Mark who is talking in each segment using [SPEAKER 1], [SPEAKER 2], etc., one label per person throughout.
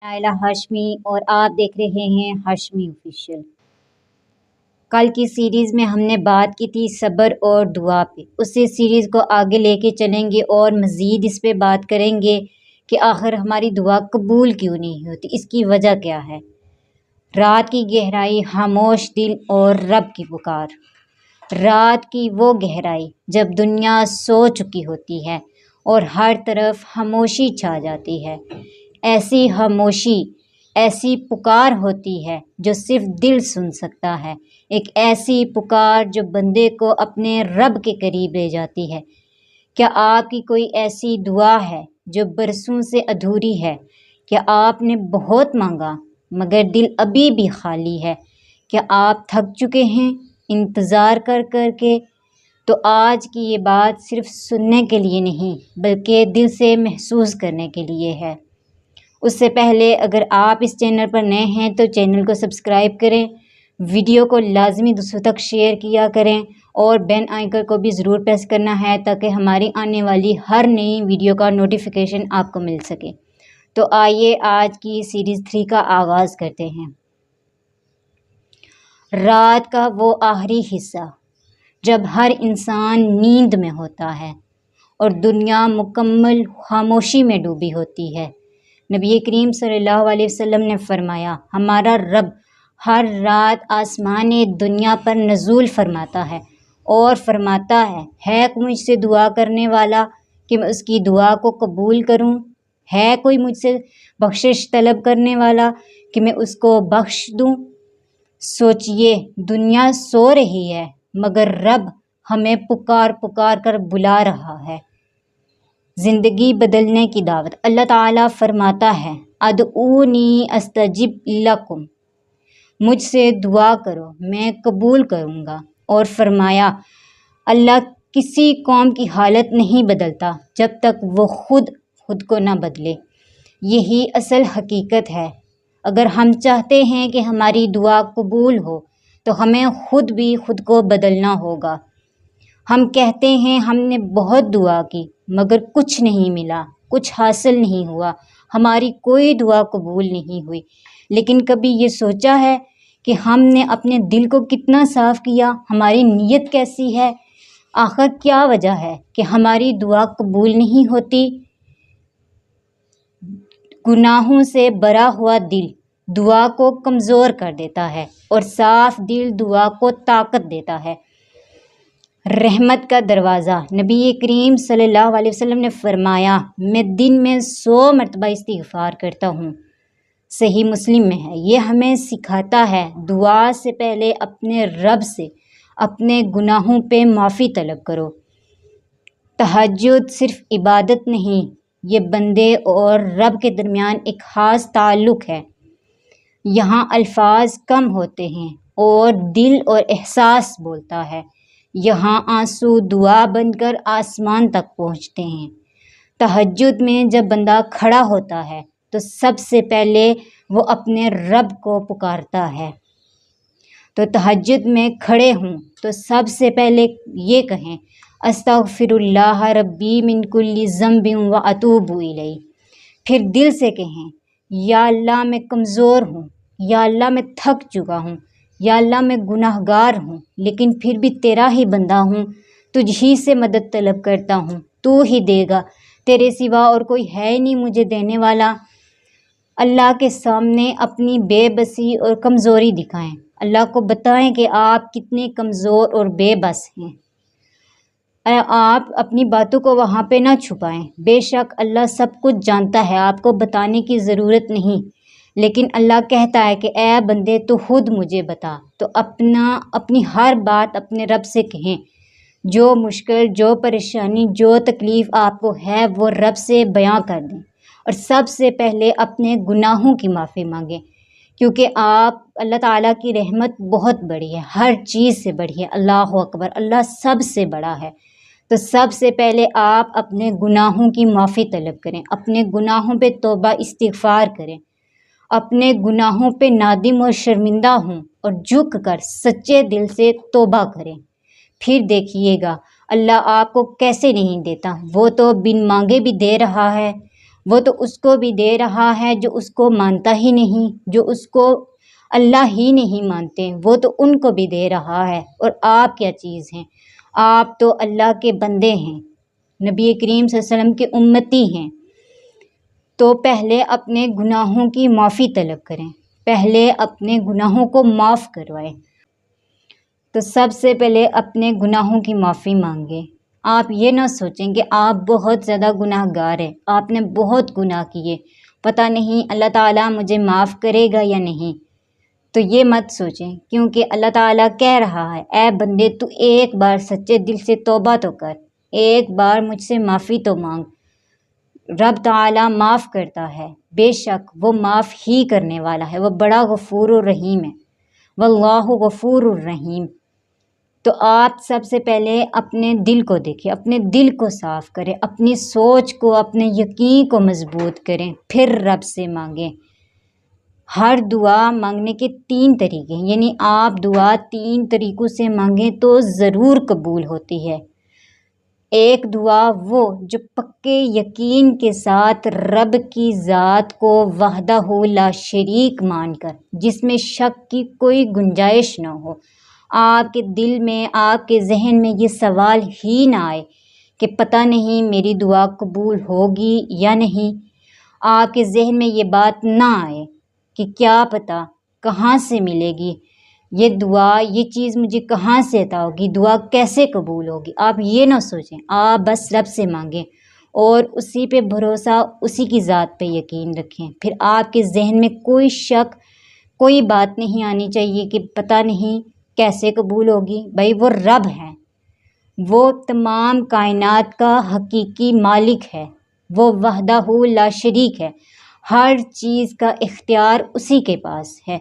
[SPEAKER 1] نائلہ ہاشمی اور آپ دیکھ رہے ہیں ہاشمی آفیشیل۔ کل کی سیریز میں ہم نے بات کی تھی صبر اور دعا پہ، اسی سیریز کو آگے لے کے چلیں گے اور مزید اس پہ بات کریں گے کہ آخر ہماری دعا قبول کیوں نہیں ہوتی، اس کی وجہ کیا ہے۔ رات کی گہرائی، خاموش دل اور رب کی پکار۔ رات کی وہ گہرائی جب دنیا سو چکی ہوتی ہے اور ہر طرف خاموشی چھا جاتی ہے، ایسی خاموشی، ایسی پکار ہوتی ہے جو صرف دل سن سکتا ہے، ایک ایسی پکار جو بندے کو اپنے رب کے قریب لے جاتی ہے۔ کیا آپ کی کوئی ایسی دعا ہے جو برسوں سے ادھوری ہے؟ کیا آپ نے بہت مانگا مگر دل ابھی بھی خالی ہے؟ کیا آپ تھک چکے ہیں انتظار کر کر کے؟ تو آج کی یہ بات صرف سننے کے لیے نہیں بلکہ دل سے محسوس کرنے کے لیے ہے۔ اس سے پہلے اگر آپ اس چینل پر نئے ہیں تو چینل کو سبسکرائب کریں، ویڈیو کو لازمی دوسروں تک شیئر کیا کریں اور بیل آئیکن کو بھی ضرور پریس کرنا ہے تاکہ ہماری آنے والی ہر نئی ویڈیو کا نوٹیفیکیشن آپ کو مل سکے۔ تو آئیے آج کی سیریز 3 کا آغاز کرتے ہیں۔ رات کا وہ آخری حصہ جب ہر انسان نیند میں ہوتا ہے اور دنیا مکمل خاموشی میں ڈوبی ہوتی ہے۔ نبی کریم صلی اللہ علیہ وسلم نے فرمایا، ہمارا رب ہر رات آسمان دنیا پر نزول فرماتا ہے اور فرماتا ہے کوئی مجھ سے دعا کرنے والا کہ میں اس کی دعا کو قبول کروں؟ ہے کوئی مجھ سے بخشش طلب کرنے والا کہ میں اس کو بخش دوں؟ سوچئے، دنیا سو رہی ہے مگر رب ہمیں پکار پکار کر بلا رہا ہے۔ زندگی بدلنے کی دعوت۔ اللہ تعالیٰ فرماتا ہے، ادعونی استجب لکم، مجھ سے دعا کرو میں قبول کروں گا۔ اور فرمایا، اللہ کسی قوم کی حالت نہیں بدلتا جب تک وہ خود کو نہ بدلے۔ یہی اصل حقیقت ہے۔ اگر ہم چاہتے ہیں کہ ہماری دعا قبول ہو تو ہمیں خود بھی خود کو بدلنا ہوگا۔ ہم کہتے ہیں ہم نے بہت دعا کی مگر کچھ نہیں ملا، کچھ حاصل نہیں ہوا، ہماری کوئی دعا قبول نہیں ہوئی۔ لیکن کبھی یہ سوچا ہے کہ ہم نے اپنے دل کو کتنا صاف کیا، ہماری نیت کیسی ہے؟ آخر کیا وجہ ہے کہ ہماری دعا قبول نہیں ہوتی؟ گناہوں سے بھرا ہوا دل دعا کو کمزور کر دیتا ہے اور صاف دل دعا کو طاقت دیتا ہے۔ رحمت کا دروازہ۔ نبی کریم صلی اللہ علیہ وسلم نے فرمایا، میں دن میں 100 مرتبہ استغفار کرتا ہوں۔ صحیح مسلم میں ہے۔ یہ ہمیں سکھاتا ہے دعا سے پہلے اپنے رب سے اپنے گناہوں پہ معافی طلب کرو۔ تہجد صرف عبادت نہیں، یہ بندے اور رب کے درمیان ایک خاص تعلق ہے۔ یہاں الفاظ کم ہوتے ہیں اور دل اور احساس بولتا ہے۔ یہاں آنسو دعا بن کر آسمان تک پہنچتے ہیں۔ تہجد میں جب بندہ کھڑا ہوتا ہے تو سب سے پہلے وہ اپنے رب کو پکارتا ہے۔ تو تہجد میں کھڑے ہوں تو سب سے پہلے یہ کہیں، استغفر اللہ ربی من کل ذنب واتوب الیہ۔ پھر دل سے کہیں، یا اللہ میں کمزور ہوں، یا اللہ میں تھک چکا ہوں، یا اللہ میں گناہ گار ہوں لیکن پھر بھی تیرا ہی بندہ ہوں، تجھ ہی سے مدد طلب کرتا ہوں، تو ہی دے گا، تیرے سوا اور کوئی ہے نہیں مجھے دینے والا۔ اللہ کے سامنے اپنی بے بسی اور کمزوری دکھائیں، اللہ کو بتائیں کہ آپ کتنے کمزور اور بے بس ہیں۔ آپ اپنی باتوں کو وہاں پہ نہ چھپائیں، بے شک اللہ سب کچھ جانتا ہے، آپ کو بتانے کی ضرورت نہیں، لیکن اللہ کہتا ہے کہ اے بندے تو خود مجھے بتا۔ تو اپنی ہر بات اپنے رب سے کہیں، جو مشکل، جو پریشانی، جو تکلیف آپ کو ہے وہ رب سے بیان کر دیں اور سب سے پہلے اپنے گناہوں کی معافی مانگیں، کیونکہ اللہ تعالیٰ کی رحمت بہت بڑی ہے، ہر چیز سے بڑی ہے۔ اللہ اکبر، اللہ سب سے بڑا ہے۔ تو سب سے پہلے آپ اپنے گناہوں کی معافی طلب کریں، اپنے گناہوں پہ توبہ استغفار کریں، اپنے گناہوں پہ نادم اور شرمندہ ہوں اور جھک کر سچے دل سے توبہ کریں۔ پھر دیکھیے گا اللہ آپ کو کیسے نہیں دیتا، وہ تو بن مانگے بھی دے رہا ہے، وہ تو اس کو بھی دے رہا ہے جو اس کو مانتا ہی نہیں، جو اس کو اللہ ہی نہیں مانتے، وہ تو ان کو بھی دے رہا ہے۔ اور آپ کیا چیز ہیں؟ آپ تو اللہ کے بندے ہیں، نبی کریم صلی اللہ علیہ وسلم کے امتی ہیں۔ تو پہلے اپنے گناہوں کی معافی طلب کریں، پہلے اپنے گناہوں کو معاف کروائیں۔ تو سب سے پہلے اپنے گناہوں کی معافی مانگیں۔ آپ یہ نہ سوچیں کہ آپ بہت زیادہ گناہ گار ہیں، آپ نے بہت گناہ کیے، پتہ نہیں اللہ تعالیٰ مجھے معاف کرے گا یا نہیں۔ تو یہ مت سوچیں، کیونکہ اللہ تعالیٰ کہہ رہا ہے اے بندے تو ایک بار سچے دل سے توبہ تو کر، ایک بار مجھ سے معافی تو مانگ۔ رب تعالیٰ معاف کرتا ہے، بے شک وہ معاف ہی کرنے والا ہے، وہ بڑا غفور الرحیم ہے، واللہ غفور الرحیم۔ تو آپ سب سے پہلے اپنے دل کو دیکھیں، اپنے دل کو صاف کریں، اپنی سوچ کو، اپنے یقین کو مضبوط کریں، پھر رب سے مانگیں۔ ہر دعا مانگنے کے 3 طریقے ہیں، یعنی آپ دعا 3 طریقوں سے مانگیں تو ضرور قبول ہوتی ہے۔ ایک دعا وہ جو پکے یقین کے ساتھ رب کی ذات کو وحدہ لا شریک مان کر، جس میں شک کی کوئی گنجائش نہ ہو، آپ کے دل میں، آپ کے ذہن میں یہ سوال ہی نہ آئے کہ پتہ نہیں میری دعا قبول ہوگی یا نہیں، آپ کے ذہن میں یہ بات نہ آئے کہ کیا پتہ کہاں سے ملے گی یہ دعا، یہ چیز مجھے کہاں سے عطا ہوگی، دعا کیسے قبول ہوگی۔ آپ یہ نہ سوچیں، آپ بس رب سے مانگیں اور اسی پہ بھروسہ، اسی کی ذات پہ یقین رکھیں۔ پھر آپ کے ذہن میں کوئی شک، کوئی بات نہیں آنی چاہیے کہ پتہ نہیں کیسے قبول ہوگی۔ بھائی وہ رب ہے، وہ تمام کائنات کا حقیقی مالک ہے، وہ وحدہ لا شریک ہے، ہر چیز کا اختیار اسی کے پاس ہے۔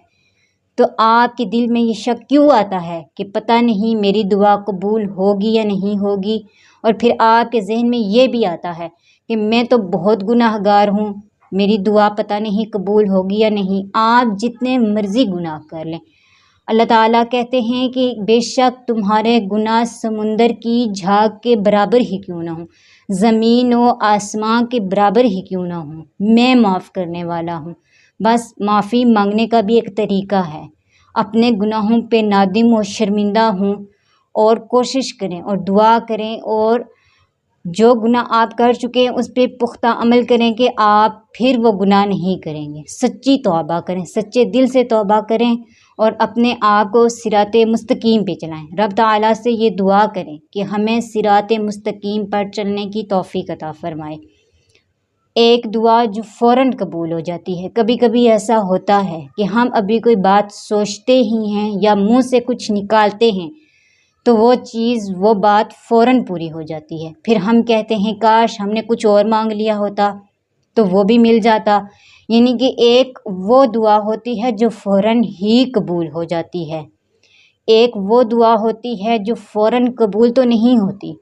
[SPEAKER 1] تو آپ کے دل میں یہ شک کیوں آتا ہے کہ پتہ نہیں میری دعا قبول ہوگی یا نہیں ہوگی؟ اور پھر آپ کے ذہن میں یہ بھی آتا ہے کہ میں تو بہت گناہ گار ہوں، میری دعا پتہ نہیں قبول ہوگی یا نہیں۔ آپ جتنے مرضی گناہ کر لیں، اللہ تعالیٰ کہتے ہیں کہ بے شک تمہارے گناہ سمندر کی جھاگ کے برابر ہی کیوں نہ ہوں، زمین و آسمان کے برابر ہی کیوں نہ ہوں، میں معاف کرنے والا ہوں۔ بس معافی مانگنے کا بھی ایک طریقہ ہے، اپنے گناہوں پہ نادم و شرمندہ ہوں اور کوشش کریں اور دعا کریں، اور جو گناہ آپ کر چکے ہیں اس پہ پختہ عمل کریں کہ آپ پھر وہ گناہ نہیں کریں گے۔ سچی توبہ کریں، سچے دل سے توبہ کریں اور اپنے آپ کو صراط مستقیم پہ چلائیں۔ رب تعالیٰ سے یہ دعا کریں کہ ہمیں صراط مستقیم پر چلنے کی توفیق عطا فرمائے۔ ایک دعا جو فوراً قبول ہو جاتی ہے۔ کبھی کبھی ایسا ہوتا ہے کہ ہم ابھی کوئی بات سوچتے ہی ہیں یا منہ سے کچھ نکالتے ہیں تو وہ چیز، وہ بات فوراً پوری ہو جاتی ہے، پھر ہم کہتے ہیں کاش ہم نے کچھ اور مانگ لیا ہوتا تو وہ بھی مل جاتا۔ یعنی کہ ایک وہ دعا ہوتی ہے جو فوراً ہی قبول ہو جاتی ہے، ایک وہ دعا ہوتی ہے جو فوراً قبول تو نہیں ہوتی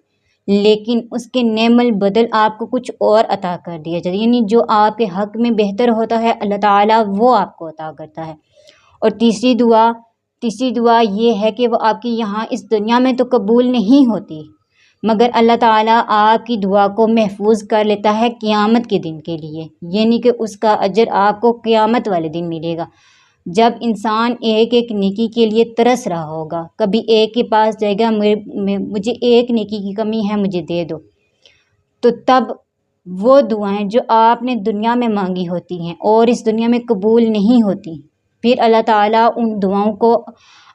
[SPEAKER 1] لیکن اس کے نعم البدل آپ کو کچھ اور عطا کر دیا جاتا ہے، یعنی جو آپ کے حق میں بہتر ہوتا ہے اللہ تعالیٰ وہ آپ کو عطا کرتا ہے۔ اور تیسری دعا یہ ہے کہ وہ آپ کی یہاں اس دنیا میں تو قبول نہیں ہوتی، مگر اللہ تعالیٰ آپ کی دعا کو محفوظ کر لیتا ہے قیامت کے دن کے لیے، یعنی کہ اس کا اجر آپ کو قیامت والے دن ملے گا، جب انسان ایک ایک نیکی کے لیے ترس رہا ہوگا۔ کبھی ایک کے پاس جائے گا مجھے ایک نیکی کی کمی ہے، مجھے دے دو، تو تب وہ دعائیں جو آپ نے دنیا میں مانگی ہوتی ہیں اور اس دنیا میں قبول نہیں ہوتی، پھر اللہ تعالیٰ ان دعاؤں کو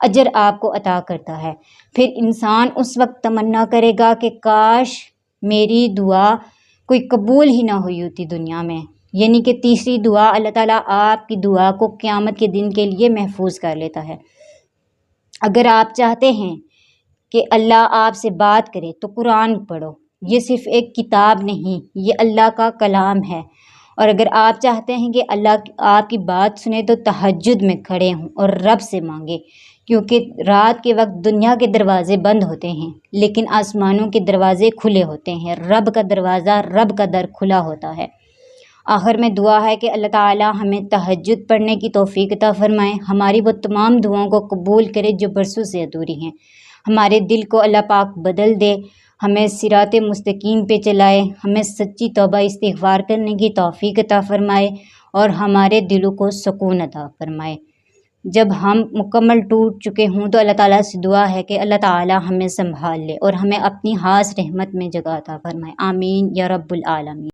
[SPEAKER 1] اجر آپ کو عطا کرتا ہے۔ پھر انسان اس وقت تمنا کرے گا کہ کاش میری دعا کوئی قبول ہی نہ ہوئی ہوتی دنیا میں، یعنی کہ تیسری دعا اللہ تعالیٰ آپ کی دعا کو قیامت کے دن کے لیے محفوظ کر لیتا ہے۔ اگر آپ چاہتے ہیں کہ اللہ آپ سے بات کرے تو قرآن پڑھو، یہ صرف ایک کتاب نہیں، یہ اللہ کا کلام ہے۔ اور اگر آپ چاہتے ہیں کہ اللہ آپ کی بات سنے تو تہجد میں کھڑے ہوں اور رب سے مانگے، کیونکہ رات کے وقت دنیا کے دروازے بند ہوتے ہیں لیکن آسمانوں کے دروازے کھلے ہوتے ہیں، رب کا دروازہ، رب کا در کھلا ہوتا ہے۔ آخر میں دعا ہے کہ اللہ تعالیٰ ہمیں تہجد پڑھنے کی توفیق عطا فرمائے، ہماری وہ تمام دعاؤں کو قبول کرے جو برسوں سے ادھوری ہیں، ہمارے دل کو اللہ پاک بدل دے، ہمیں صراط مستقیم پہ چلائے، ہمیں سچی توبہ استغفار کرنے کی توفیق عطا فرمائے اور ہمارے دلوں کو سکون عطا فرمائے۔ جب ہم مکمل ٹوٹ چکے ہوں تو اللہ تعالیٰ سے دعا ہے کہ اللہ تعالیٰ ہمیں سنبھال لے اور ہمیں اپنی خاص رحمت میں جگہ عطا فرمائے۔ آمین یا رب العالمین۔